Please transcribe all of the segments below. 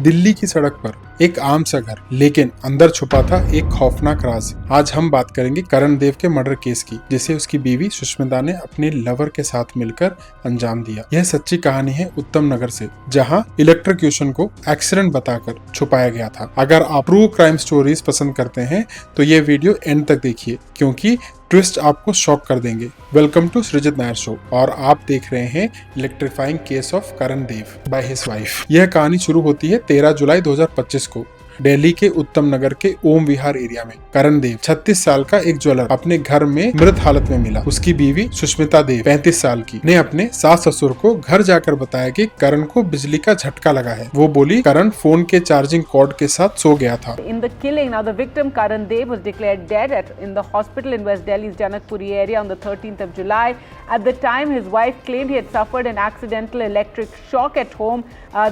दिल्ली की सड़क पर एक आम सा घर, लेकिन अंदर छुपा था एक खौफनाक राज। आज हम बात करेंगे करण देव के मर्डर केस की, जिसे उसकी बीवी सुष्मिता ने अपने लवर के साथ मिलकर अंजाम दिया। यह सच्ची कहानी है उत्तम नगर से, जहां इलेक्ट्रोक्यूशन को एक्सीडेंट बताकर छुपाया गया था। अगर आप ट्रू क्राइम स्टोरीज पसंद करते हैं तो ये वीडियो एंड तक देखिए, क्योंकि ट्विस्ट आपको शॉक कर देंगे। वेलकम टू सृजित नायर शो, और आप देख रहे हैं electrifying case of Karan Dev by his wife. यह कहानी शुरू होती है 13 जुलाई 2025 को दिल्ली के उत्तम नगर के ओम विहार एरिया में। करण देव 36 साल का एक ज्वेलर अपने घर में मृत हालत में मिला। उसकी बीवी सुष्मिता देव 35 साल की ने अपने सास ससुर को घर जाकर बताया कि करण को बिजली का झटका लगा है। वो बोली करण फोन के चार्जिंग कॉर्ड के साथ सो गया था। In the killing, now the victim Karan Dev was declared dead in the hospital in West Delhi's Janakpuri area on the 13th of July. At the time, his wife claimed he had suffered an accidental electric shock at home.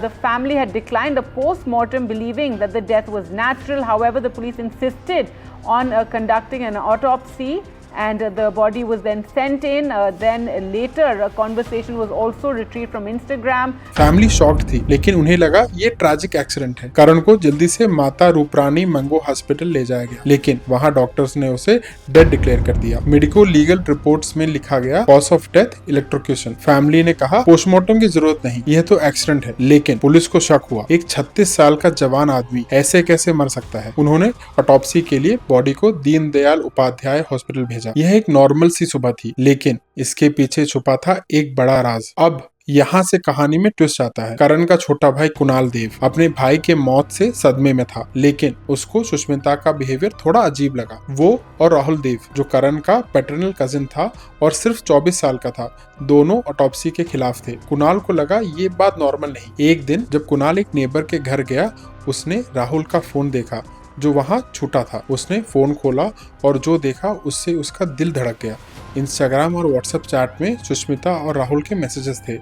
The family had declined a post-mortem, believing that the death was natural. However, the police insisted on conducting an autopsy, and the body was then sent in. Then later a conversation was also retrieved from Instagram. Family shocked थी, लेकिन उन्हें लगा ये tragic accident है। करण को जल्दी से माता रूपरानी मंगो हॉस्पिटल ले जाया गया, लेकिन वहां डॉक्टर्स ने उसे डेड डिक्लेयर कर दिया। मेडिको लीगल रिपोर्ट्स में लिखा गया cause of death electrocution. Family ने कहा पोस्टमार्टम की जरूरत नहीं, यह तो एक्सीडेंट है। लेकिन पुलिस को शक हुआ, एक 36 साल का जवान आदमी ऐसे कैसे मर सकता है। उन्होंने ऑटोप्सी के लिए बॉडी को दीनदयाल उपाध्याय हॉस्पिटल भेजा। यह एक नॉर्मल सी सुबह थी, लेकिन इसके पीछे छुपा था एक बड़ा राज। अब यहाँ से कहानी में ट्विस्ट आता है। करण का छोटा भाई कुणाल देव अपने भाई के मौत से सदमे में था, लेकिन उसको सुष्मिता का बिहेवियर थोड़ा अजीब लगा। वो और राहुल देव, जो करण का पैटर्नल कजिन था और सिर्फ 24 साल का था, दोनों ऑटोप्सी के खिलाफ थे। कुणाल को लगा ये बात नॉर्मल नहीं। एक दिन जब कुणाल एक नेबर के घर गया, उसने राहुल का फोन देखा जो वहां छूटा था। उसने फोन खोला और जो देखा उससे उसका दिल धड़क गया। इंस्टाग्राम और व्हाट्सएप चैट में सुष्मिता और राहुल के मैसेजेस थे,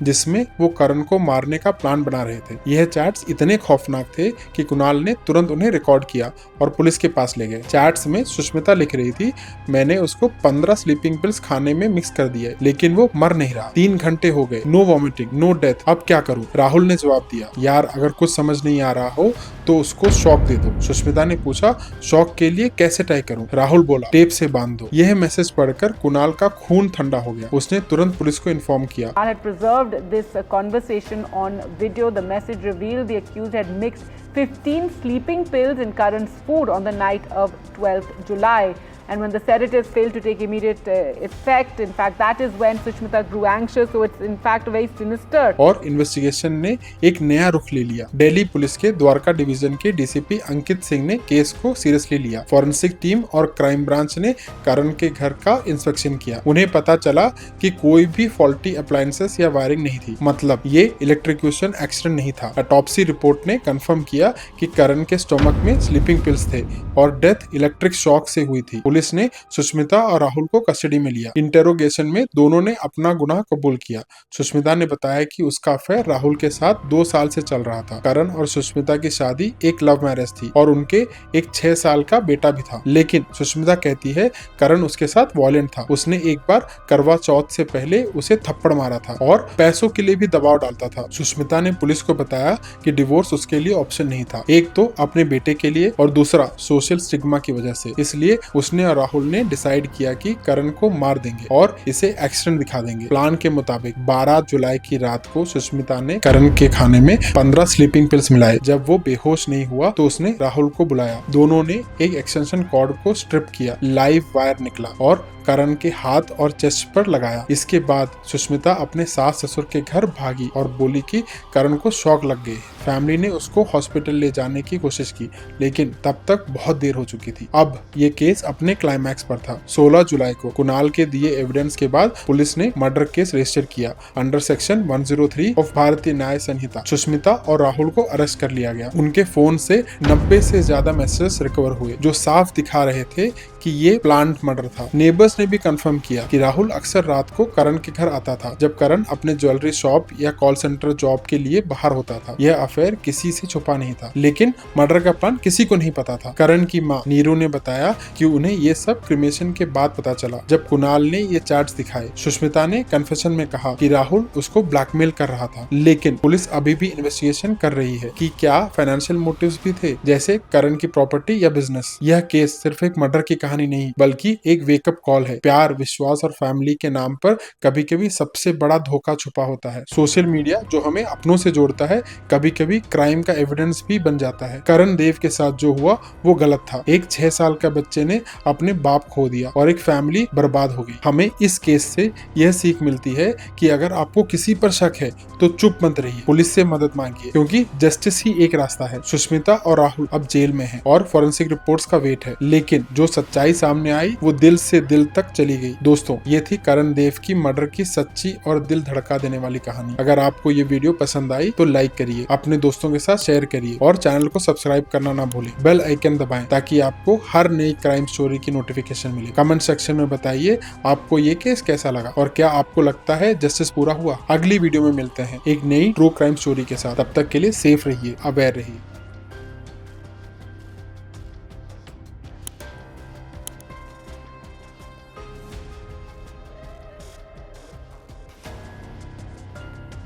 जिसमें वो करण को मारने का प्लान बना रहे थे। यह चैट्स इतने खौफनाक थे कि कुणाल ने तुरंत उन्हें रिकॉर्ड किया और पुलिस के पास ले गए। चैट्स में सुष्मिता लिख रही थी, मैंने उसको 15 स्लीपिंग पिल्स खाने में मिक्स कर दिए, लेकिन वो मर नहीं रहा। 3 घंटे हो गए, नो वॉमिटिंग, नो डेथ, अब क्या करूं। राहुल ने जवाब दिया, यार अगर कुछ समझ नहीं आ रहा हो तो उसको शॉक दे दो। सुष्मिता ने पूछा, शॉक के लिए कैसे ट्राई करूं। राहुल बोला, टेप से बांध दो। यह मैसेज पढ़कर कुणाल का खून ठंडा हो गया। उसने तुरंत पुलिस को इन्फॉर्म किया। I had preserved this conversation on video. The message revealed the accused had mixed 15 sleeping pills in Karan's food on the night of 12th July. And when the sedatives failed to take immediate effect, in fact, that is when Sushmita grew anxious. So it's in fact very sinister. और investigation ने एक नया रुख ले लिया। Delhi police के Dwarka division के DCP Ankit Singh ने केस को सीरियसली लिया। फॉरेंसिक टीम और क्राइम ब्रांच ने करण के घर का इंस्पेक्शन किया। उन्हें पता चला कि कोई भी फॉल्टी अप्लायंसेस या वायरिंग नहीं थी, मतलब ये इलेक्ट्रिक्यूशन एक्सीडेंट नहीं था। ऑटोप्सी रिपोर्ट ने कंफर्म किया कि करण के स्टोमक में स्लीपिंग पिल्स थे और डेथ इलेक्ट्रिक शॉक से हुई थी। पुलिस ने सुष्मिता और राहुल को कस्टडी में लिया। इंटेरोगेशन में दोनों ने अपना गुनाह कबूल किया। सुष्मिता ने बताया कि उसका अफेयर राहुल के साथ 2 साल से चल रहा था। करण और सुष्मिता की शादी एक लव मैरिज थी और उनके एक 6 साल का बेटा भी था। लेकिन सुष्मिता कहती है करण उसके साथ वॉयलेंट था। उसने एक बार करवा चौथ से पहले उसे थप्पड़ मारा था और पैसों के लिए भी दबाव डालता था। सुष्मिता ने पुलिस को बताया कि डिवोर्स उसके लिए ऑप्शन नहीं था, एक तो अपने बेटे के लिए और दूसरा सोशल स्टिग्मा की वजह से। इसलिए उसने और राहुल ने डिसाइड किया कि करण को मार देंगे और इसे एक्सीडेंट दिखा देंगे। प्लान के मुताबिक 12 जुलाई की रात को सुष्मिता ने करण के खाने में 15 स्लीपिंग पिल्स मिलाए। जब वो बेहोश नहीं हुआ तो उसने राहुल को बुलाया। दोनों ने एक एक्सटेंशन कॉर्ड को स्ट्रिप किया, लाइव वायर निकला और करण के हाथ और चेस्ट पर लगाया। इसके बाद सुष्मिता अपने सास ससुर के घर भागी और बोली कि करण को शॉक लग गए। फैमिली ने उसको हॉस्पिटल ले जाने की कोशिश की, लेकिन तब तक बहुत देर हो चुकी थी। अब ये केस अपने क्लाइमैक्स पर था। 16 जुलाई को कुणाल के दिए एविडेंस के बाद पुलिस ने मर्डर केस रजिस्टर किया अंडर सेक्शन 103 ऑफ भारतीय न्याय संहिता। सुष्मिता और राहुल को अरेस्ट कर लिया गया। उनके फोन से 90 से ज्यादा मैसेजेस रिकवर हुए, जो साफ दिखा रहे थे कि ये प्लांट मर्डर था। नेबर्स ने भी कंफर्म किया कि राहुल अक्सर रात को करण के घर आता था, जब करण अपने ज्वेलरी शॉप या कॉल सेंटर जॉब के लिए बाहर होता था। यह अफेयर किसी से छुपा नहीं था, लेकिन मर्डर का प्लान किसी को नहीं पता था। करण की मां नीरू ने बताया कि उन्हें ये सब क्रिमेशन के बाद पता चला, जब कुणाल ने ये चार्ट्स दिखाए। सुष्मिता ने कन्फेशन में कहा कि राहुल उसको ब्लैकमेल कर रहा था, लेकिन पुलिस अभी भी इन्वेस्टिगेशन कर रही है कि क्या फाइनेंशियल मोटिव्स भी थे, जैसे करण की प्रॉपर्टी या बिजनेस। यह केस सिर्फ एक मर्डर की कहानी नहीं, बल्कि एक वेकअप कॉल है। प्यार, विश्वास और फैमिली के नाम पर कभी कभी सबसे बड़ा धोखा छुपा होता है। सोशल मीडिया जो हमें अपनों से जोड़ता है, कभी कभी क्राइम का एविडेंस भी बन जाता है। करण देव के साथ जो हुआ वो गलत था। एक 6 साल का बच्चे ने अपने बाप खो दिया और एक फैमिली बर्बाद हो गई। हमें इस केस से यह सीख मिलती है कि अगर आपको किसी पर शक है तो चुप मत रहिए, पुलिस से मदद मांगिए, क्योंकि जस्टिस ही एक रास्ता है। सुष्मिता और राहुल अब जेल में हैं और फॉरेंसिक रिपोर्ट्स का वेट है, लेकिन जो सच्चाई सामने आई वो दिल से दिल तक चली गई। दोस्तों, ये थी करण देव की मर्डर की सच्ची और दिल धड़का देने वाली कहानी। अगर आपको ये वीडियो पसंद आई तो लाइक करिए, अपने दोस्तों के साथ शेयर करिए और चैनल को सब्सक्राइब करना ना भूलें। बेल आइकन दबाएं ताकि आपको हर नई क्राइम स्टोरी की नोटिफिकेशन मिले। कमेंट सेक्शन में बताइए आपको ये केस कैसा लगा और क्या आपको लगता है जस्टिस पूरा हुआ। अगली वीडियो में मिलते हैं एक नई ट्रू क्राइम स्टोरी के साथ। तब तक के लिए सेफ रहिए, अवेयर रहिए।